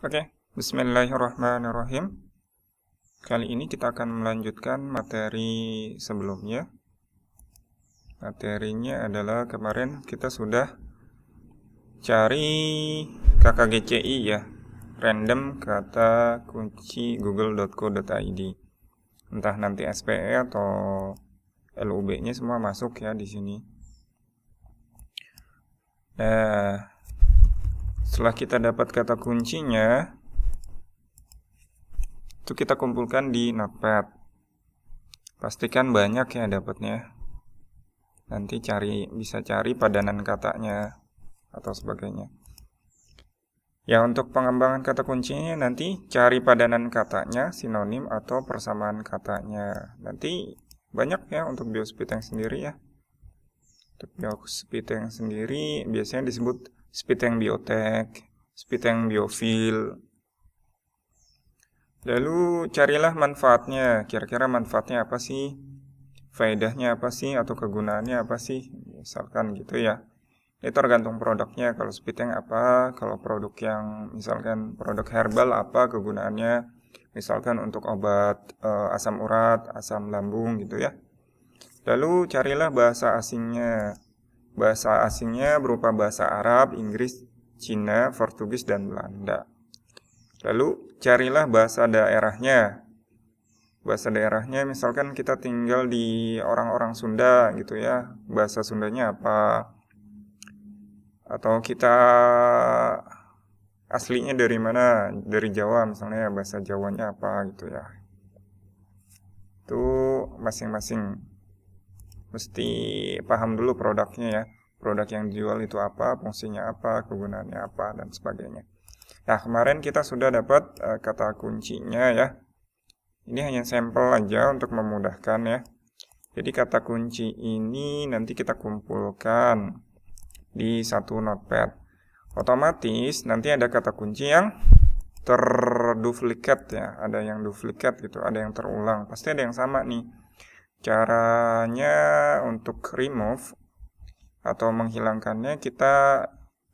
Oke, bismillahirrahmanirrahim. Kali ini kita akan melanjutkan materi sebelumnya. Materinya adalah kemarin kita sudah cari KKGCI ya, random kata kunci google.co.id. Entah nanti SPE atau LUB-nya semua masuk ya di sini. Nah, setelah kita dapat kata kuncinya, itu kita kumpulkan di Notepad. Pastikan banyak ya dapatnya. Nanti bisa cari padanan katanya atau sebagainya. Ya, untuk pengembangan kata kuncinya nanti cari padanan katanya, sinonim atau persamaan katanya. Nanti banyak ya untuk biospeed yang sendiri ya. Untuk biospeed yang sendiri biasanya disebut speed yang biotek, speed yang biofil. Lalu carilah manfaatnya, kira-kira manfaatnya apa sih? Faedahnya apa sih? Atau kegunaannya apa sih? Misalkan gitu ya. Itu tergantung produknya, kalau speed yang apa, kalau produk yang misalkan produk herbal apa kegunaannya. Misalkan untuk obat asam urat, asam lambung gitu ya. Lalu carilah bahasa asingnya. Bahasa asingnya berupa bahasa Arab, Inggris, Cina, Portugis, dan Belanda. Lalu carilah bahasa daerahnya. Bahasa daerahnya misalkan kita tinggal di orang-orang Sunda gitu ya. Bahasa Sundanya apa? Atau kita aslinya dari mana? Dari Jawa misalnya, bahasa Jawanya apa gitu ya. Itu masing-masing mesti paham dulu produknya ya. Produk yang dijual itu apa, fungsinya apa, kegunaannya apa, dan sebagainya. Nah, kemarin kita sudah dapat kata kuncinya ya. Ini hanya sampel aja untuk memudahkan ya. Jadi kata kunci ini nanti kita kumpulkan di satu notepad. Otomatis nanti ada kata kunci yang terduplikat ya. Ada yang duplikat gitu, ada yang terulang. Pasti ada yang sama nih. Caranya untuk remove atau menghilangkannya kita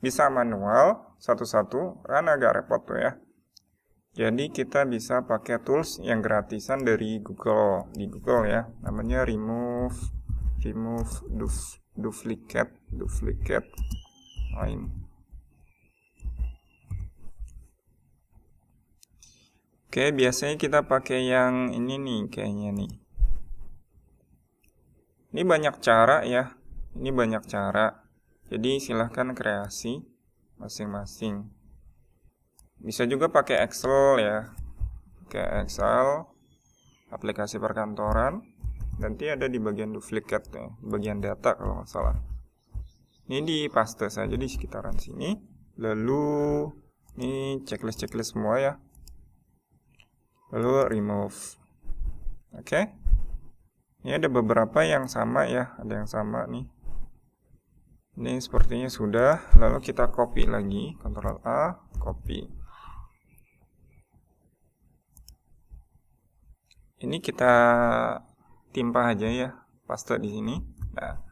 bisa manual satu-satu, kan agak repot tuh ya. Jadi kita bisa pakai tools yang gratisan dari Google, di Google ya, namanya remove duplicate line. Oke, biasanya kita pakai yang ini nih kayaknya nih. Ini banyak cara ya. Ini banyak cara. Jadi silahkan kreasi masing-masing. Bisa juga pakai Excel ya. Pakai Excel, aplikasi perkantoran. Nanti ada di bagian duplicate ya, bagian data kalau nggak salah. Ini di paste saja di sekitaran sini. Lalu ini checklist semua ya. Lalu remove. Oke. Ini ada beberapa yang sama ya, ada yang sama nih. Ini sepertinya sudah, lalu kita copy lagi, Ctrl A, copy. Ini kita timpa aja ya, paste di sini. Nah,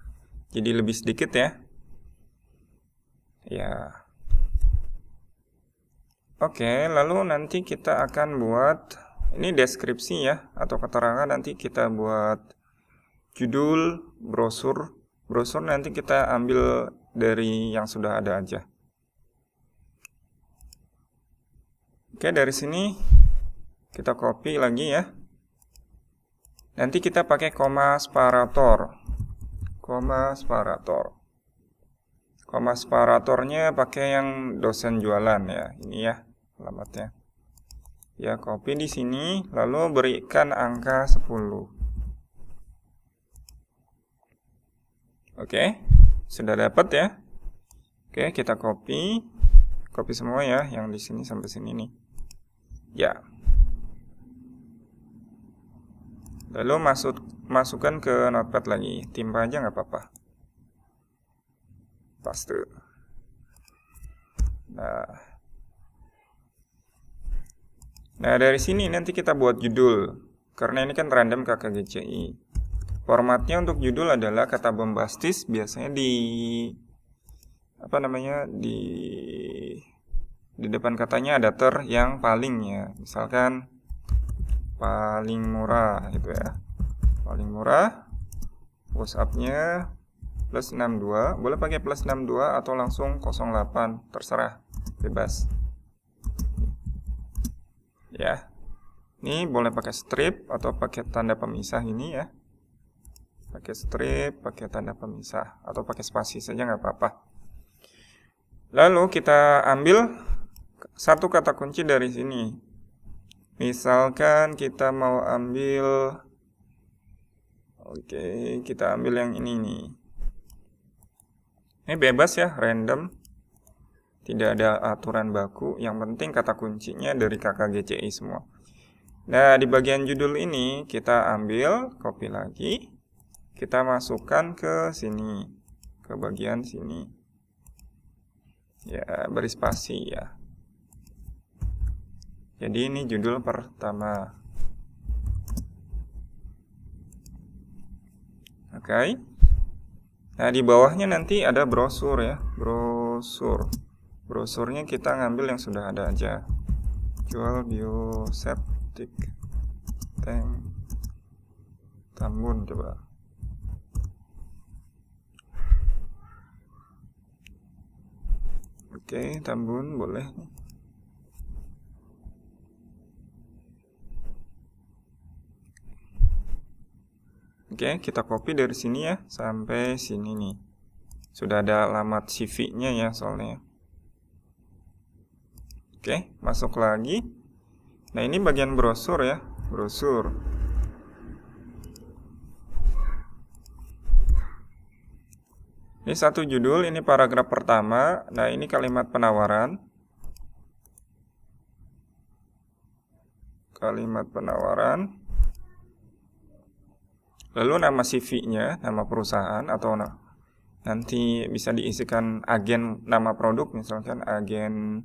jadi lebih sedikit ya. Ya. Oke, lalu nanti kita akan buat, ini deskripsi ya, atau keterangan nanti kita buat judul, brosur. Brosur nanti kita ambil dari yang sudah ada aja. Oke, dari sini kita copy lagi ya. Nanti kita pakai koma separator. Koma separatornya pakai yang dosen jualan ya. Ini ya alamatnya. Ya, copy di sini lalu berikan angka 10. Oke, sudah dapat ya. Oke, kita copy semua ya, yang di sini sampai sini nih. Ya. Lalu masukkan ke notepad lagi, timpa aja nggak apa-apa. Paste. Nah, dari sini nanti kita buat judul, karena ini kan random KKGCI. Formatnya untuk judul adalah kata bombastis, biasanya Di depan katanya ada ter yang paling ya. Misalkan paling murah gitu ya. Paling murah. Push up-nya plus 62. Boleh pakai plus 62 atau langsung 08. Terserah. Bebas. Ya. Ini boleh pakai strip atau pakai tanda pemisah ini ya. Pakai strip, pakai tanda pemisah atau pakai spasi saja nggak apa-apa. Lalu kita ambil satu kata kunci dari sini. Misalkan kita mau ambil, oke, kita ambil yang ini nih. Ini bebas ya, random. Tidak ada aturan baku. Yang penting kata kuncinya dari KKGCI semua. Nah, di bagian judul ini kita ambil, copy lagi. Kita masukkan ke sini, ke bagian sini. Ya, beri spasi ya. Jadi ini judul pertama. Oke. Nah, di bawahnya nanti ada brosur ya, brosur. Brosurnya kita ngambil yang sudah ada aja. Jual bioseptic tank Tambun coba. Oke, Tambun boleh. Oke, kita copy dari sini ya sampai sini nih. Sudah ada alamat CV-nya ya soalnya. Oke, masuk lagi. Nah, ini bagian brosur ya, brosur. Ini satu judul, ini paragraf pertama. Nah, ini kalimat penawaran. Kalimat penawaran. Lalu nama CV-nya, nama perusahaan atau nanti bisa diisikan agen nama produk, misalkan agen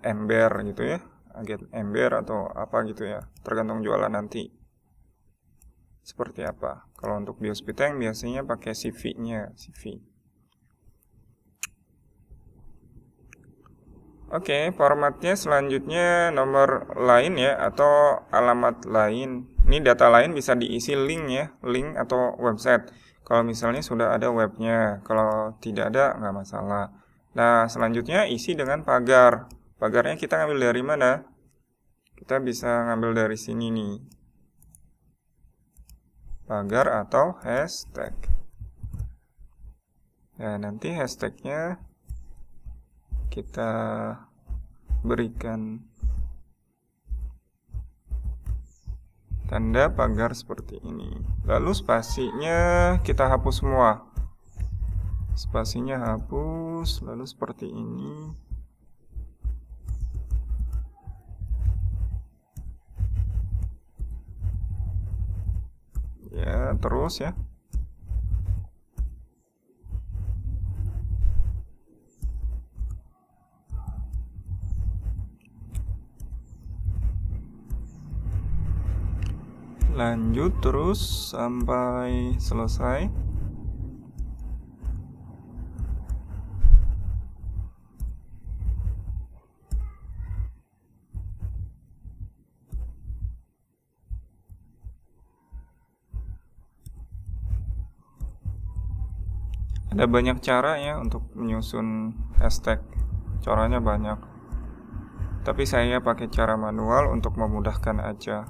ember gitu ya, agen ember atau apa gitu ya, tergantung jualan nanti seperti apa. Kalau untuk biospiteng biasanya pakai CV-nya, CV. Oke, formatnya selanjutnya nomor lain ya atau alamat lain. Ini data lain bisa diisi link ya, link atau website. Kalau misalnya sudah ada webnya, kalau tidak ada nggak masalah. Nah, selanjutnya isi dengan pagar. Pagarnya kita ngambil dari mana? Kita bisa ngambil dari sini nih. Pagar atau hashtag. Nah, nanti hashtagnya kita berikan tanda pagar seperti ini. Lalu spasinya kita hapus semua. Spasinya hapus, lalu seperti ini. Ya, terus ya. Lanjut terus sampai selesai. Ada banyak cara ya untuk menyusun hashtag. Caranya banyak. Tapi saya pakai cara manual untuk memudahkan aja.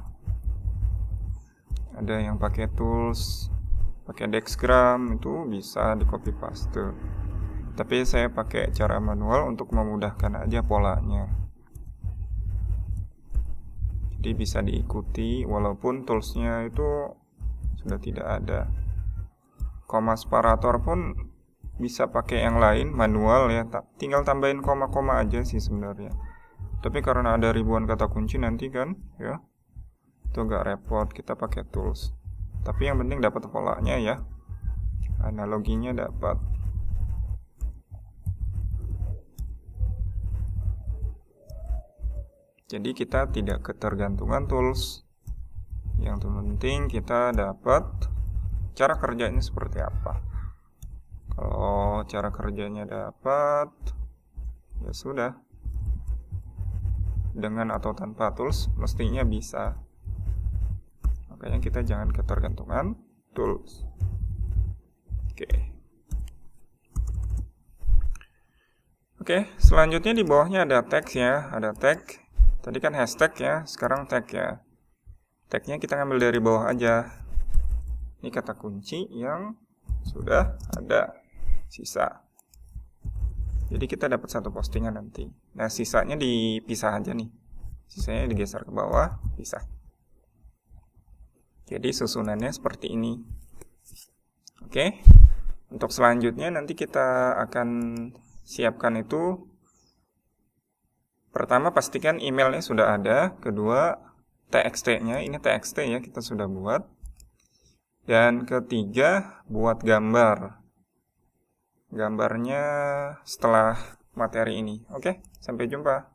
Ada yang pakai tools, pakai Dexgram, itu bisa di copy paste. Tapi saya pakai cara manual untuk memudahkan aja polanya. Jadi bisa diikuti walaupun toolsnya itu sudah tidak ada. Koma separator pun bisa pakai yang lain manual ya, tinggal tambahin koma-koma aja sih sebenarnya. Tapi karena ada ribuan kata kunci nanti kan ya, itu agak repot, kita pakai tools. Tapi yang penting dapat polanya ya, analoginya dapat. Jadi kita tidak ketergantungan tools. Yang penting kita dapat cara kerjanya seperti apa. Kalau cara kerjanya dapat, Ya sudah. Dengan atau tanpa tools mestinya bisa. Makanya kita jangan ketergantungan tools. Oke, selanjutnya di bawahnya ada tag ya, ada tag. Tadi kan hashtag ya, sekarang tag ya. Tagnya kita ngambil dari bawah aja. Ini kata kunci yang sudah ada sisa. Jadi kita dapat satu postingan nanti. Nah, sisanya dipisah aja nih. Sisanya digeser ke bawah, pisah. Jadi susunannya seperti ini. Oke. Untuk selanjutnya nanti kita akan siapkan itu. Pertama pastikan emailnya sudah ada. Kedua, txt-nya. Ini txt ya, kita sudah buat. Dan ketiga, buat gambar. Gambarnya setelah materi ini. Oke, sampai jumpa.